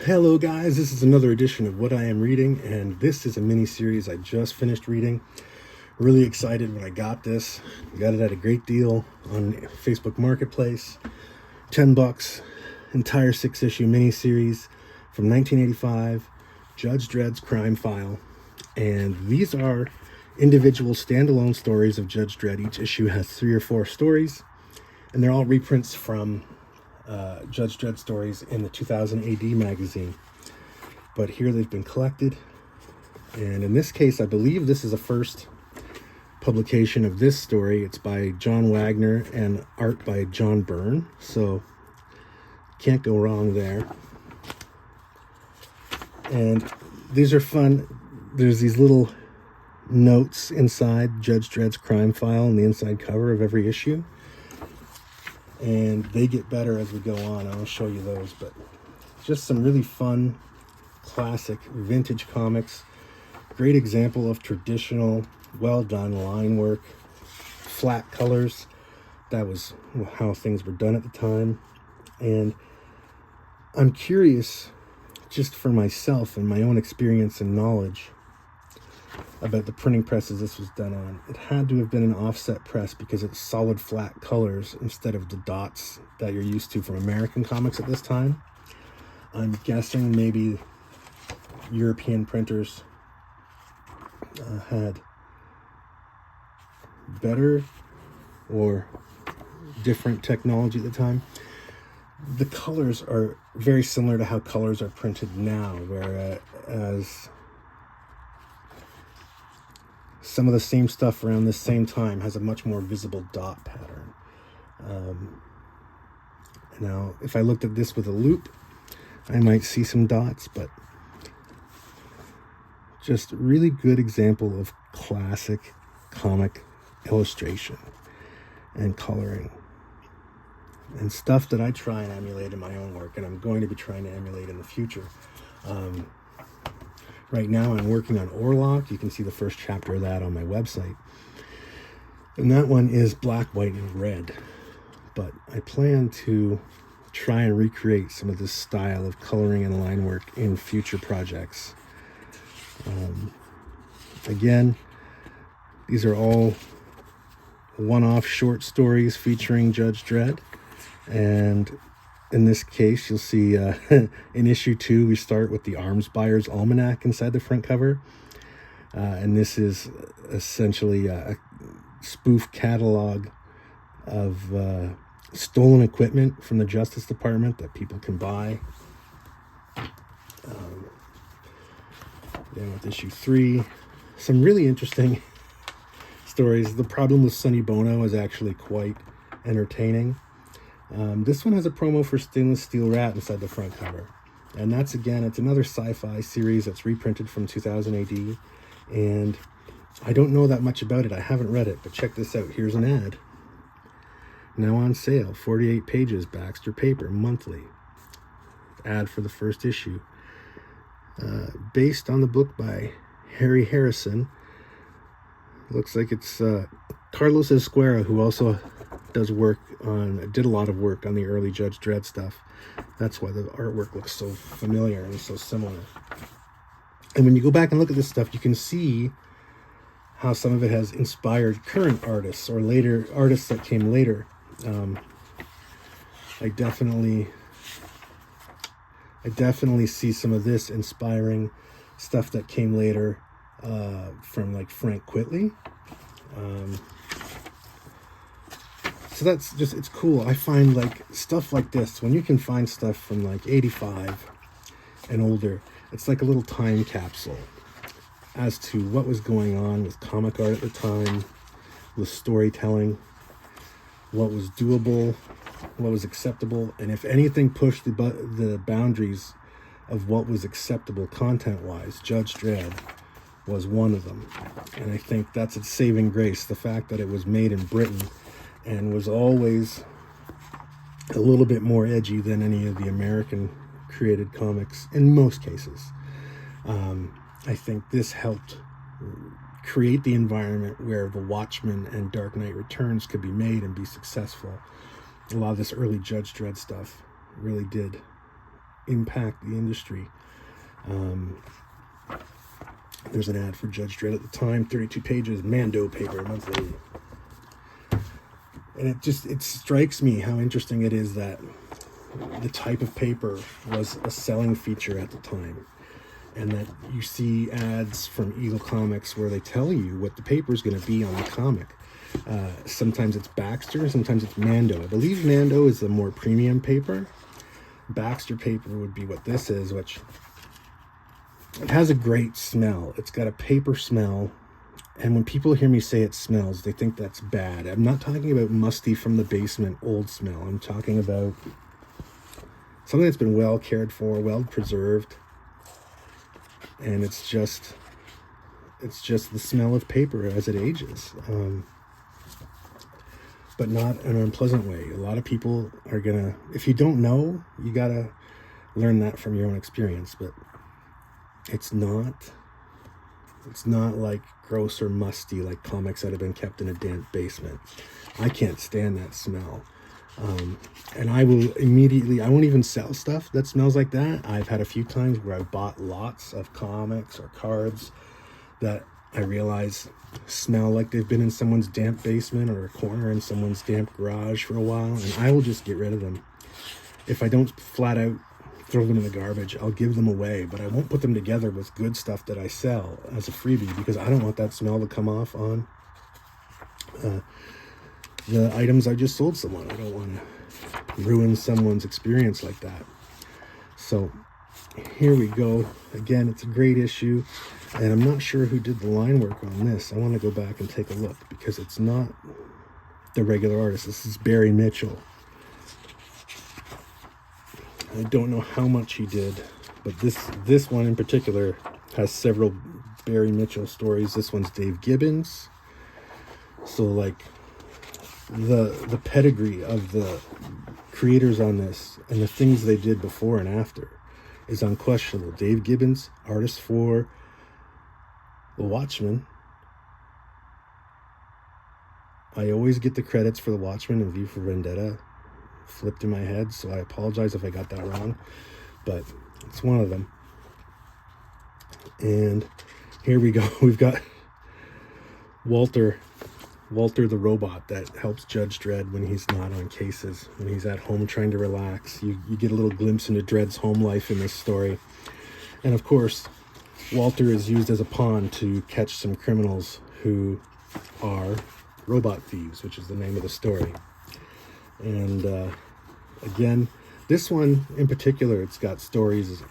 Hello guys, this is another edition of What I Am Reading, and this is a mini-series I just finished reading. Really excited when I got this. Got it at a great deal on Facebook Marketplace. $10, entire 6-issue mini-series from 1985, Judge Dredd's Crime File. And these are individual standalone stories of Judge Dredd. Each issue has 3 or 4 stories, and they're all reprints from Judge Dredd stories in the 2000 AD magazine. But here they've been collected, and in this case I believe this is a first publication of this story. It's by John Wagner and art by John Byrne, so can't go wrong there. And these are fun. There's these little notes inside Judge Dredd's Crime File on the inside cover of every issue. And they get better as we go on. I'll show you those, but just some really fun, classic, vintage comics. Great example of traditional, well-done line work, flat colors. That was how things were done at the time. And I'm curious, just for myself and my own experience and knowledge, about the printing presses this was done on. It had to have been an offset press because it's solid flat colors instead of the dots that you're used to from American comics at this time. I'm guessing maybe European printers had better or different technology at the time. The colors are very similar to how colors are printed now, whereas some of the same stuff around this same time has a much more visible dot pattern. Now, if I looked at this with a loupe, I might see some dots, but just really good example of classic comic illustration and coloring. And stuff that I try and emulate in my own work, and I'm going to be trying to emulate in the future. Right now I'm working on Orlok. You can see the first chapter of that on my website. And that one is black, white, and red. But I plan to try and recreate some of this style of coloring and line work in future projects. Again, these are all one-off short stories featuring Judge Dredd. And in this case, you'll see in issue 2, we start with the Arms Buyer's Almanac inside the front cover. And this is essentially a spoof catalog of stolen equipment from the Justice Department that people can buy. Then with issue 3, some really interesting stories. The Problem with Sonny Bono is actually quite entertaining. This one has a promo for Stainless Steel Rat inside the front cover. And that's, again, it's another sci-fi series that's reprinted from 2000 AD. And I don't know that much about it. I haven't read it, but check this out. Here's an ad. Now on sale, 48 pages, Baxter paper, monthly. Ad for the first issue. Based on the book by Harry Harrison. Looks like it's Carlos Esquera, who also did a lot of work on the early Judge Dredd stuff. That's why the artwork looks so familiar and so similar. And when you go back and look at this stuff, you can see how some of it has inspired current artists or later artists that came later. I definitely see some of this inspiring stuff that came later from like Frank Quitely. So that's just, it's cool. I find like stuff like this, when you can find stuff from like 85 and older, it's like a little time capsule as to what was going on with comic art at the time, with storytelling, what was doable, what was acceptable, and if anything pushed the boundaries of what was acceptable content-wise, Judge Dredd was one of them. And I think that's its saving grace, the fact that it was made in Britain and was always a little bit more edgy than any of the American created comics in most cases. I think this helped create the environment where the Watchmen and Dark Knight Returns could be made and be successful. A lot of this early Judge Dredd stuff really did impact the industry. There's an ad for Judge Dredd at the time, 32 pages, Mando paper, monthly. And it strikes me how interesting it is that the type of paper was a selling feature at the time. And that you see ads from Eagle Comics where they tell you what the paper is going to be on the comic. Sometimes it's Baxter, sometimes it's Mando. I believe Mando is the more premium paper. Baxter paper would be what this is, which it has a great smell. It's got a paper smell. And when people hear me say it smells, they think that's bad. I'm not talking about musty from the basement old smell. I'm talking about something that's been well cared for, well preserved. And it's just the smell of paper as it ages, but not in an unpleasant way. A lot of people are gonna, if you don't know, you gotta learn that from your own experience. But it's not like gross or musty like comics that have been kept in a damp basement. I can't stand that smell. And I won't even sell stuff that smells like that. I've had a few times where I've bought lots of comics or cards that I realize smell like they've been in someone's damp basement or a corner in someone's damp garage for a while, and I will just get rid of them. If I don't flat out throw them in the garbage, I'll give them away, but I won't put them together with good stuff that I sell as a freebie, because I don't want that smell to come off on the items I just sold someone. I don't want to ruin someone's experience like that. So here we go. Again, it's a great issue, and I'm not sure who did the line work on this. I want to go back and take a look, because it's not the regular artist. This is Barry Mitchell. I don't know how much he did, but this one in particular has several Barry Mitchell stories. This one's Dave Gibbons. So like the pedigree of the creators on this and the things they did before and after is unquestionable. Dave Gibbons, artist for the Watchmen. I always get the credits for the Watchmen and V for Vendetta flipped in my head, so I apologize if I got that wrong, but it's one of them. And here we go. We've got Walter the robot that helps Judge Dredd when he's not on cases, when he's at home trying to relax. You get a little glimpse into Dredd's home life in this story. And of course, Walter is used as a pawn to catch some criminals who are robot thieves, which is the name of the story. And again, this one in particular, it's got stories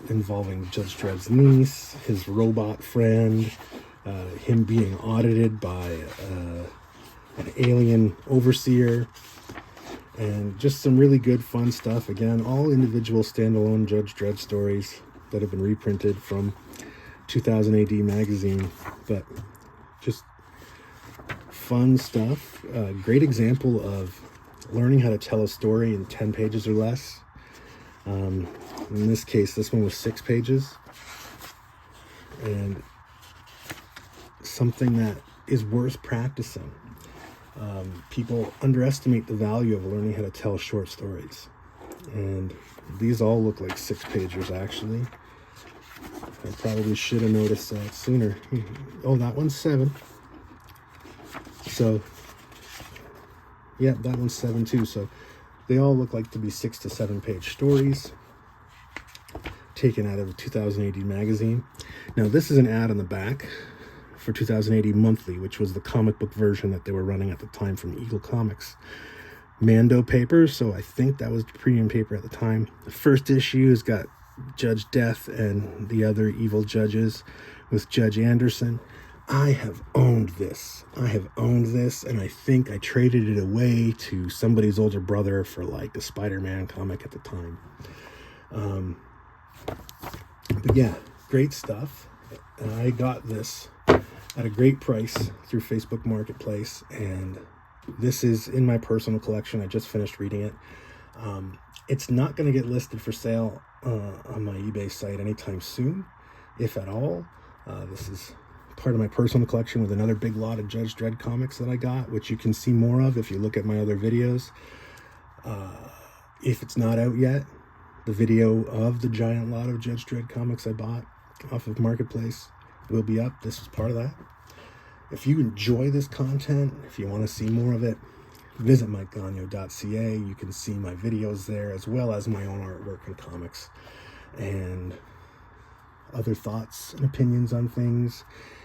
involving Judge Dredd's niece, his robot friend, him being audited by an alien overseer, and just some really good fun stuff. Again, all individual standalone Judge Dredd stories that have been reprinted from 2000 AD magazine, but just fun stuff. Great example of learning how to tell a story in 10 pages or less. In this case, this one was 6 pages, and something that is worth practicing. People underestimate the value of learning how to tell short stories, and these all look like 6 pagers actually. I probably should have noticed that sooner. Oh, that one's 7. So yeah, that one's 7 too. So they all look like to be 6 to 7 page stories taken out of a 2000 AD magazine. Now this is an ad on the back for 2000 AD Monthly, which was the comic book version that they were running at the time from Eagle Comics. Mando paper, so I think that was the premium paper at the time. The first issue has got Judge Death and the other evil judges with Judge Anderson. I have owned this, and I think I traded it away to somebody's older brother for like a Spider-Man comic at the time. But yeah, great stuff. And I got this at a great price through Facebook Marketplace, and this is in my personal collection. I just finished reading it. It's not going to get listed for sale on my eBay site anytime soon, if at all. This is part of my personal collection with another big lot of Judge Dredd comics that I got, which you can see more of if you look at my other videos. If it's not out yet, The video of the giant lot of Judge Dredd comics I bought off of Marketplace will be up. This is part of that. If you enjoy this content, if you want to see more of it, visit mikeo.ca. You can see my videos there, as well as my own artwork and comics and other thoughts and opinions on things.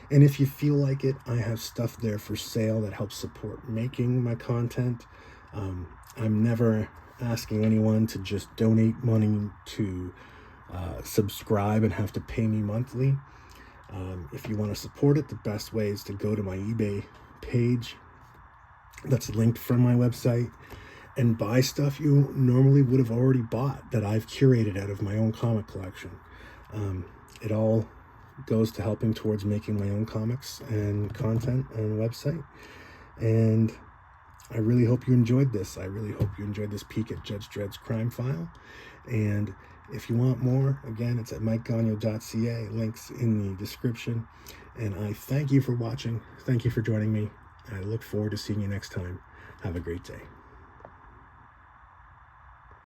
And if you feel like it, I have stuff there for sale that helps support making my content. I'm never asking anyone to just donate money to subscribe and have to pay me monthly. If you want to support it, the best way is to go to my eBay page that's linked from my website and buy stuff you normally would have already bought that I've curated out of my own comic collection. It all goes to helping towards making my own comics and content on the website. And I really hope you enjoyed this. I really hope you enjoyed this peek at Judge Dredd's crime file. And if you want more, again, it's at mikeo.ca. Links in the description. And I thank you for watching. Thank you for joining me. I look forward to seeing you next time. Have a great day.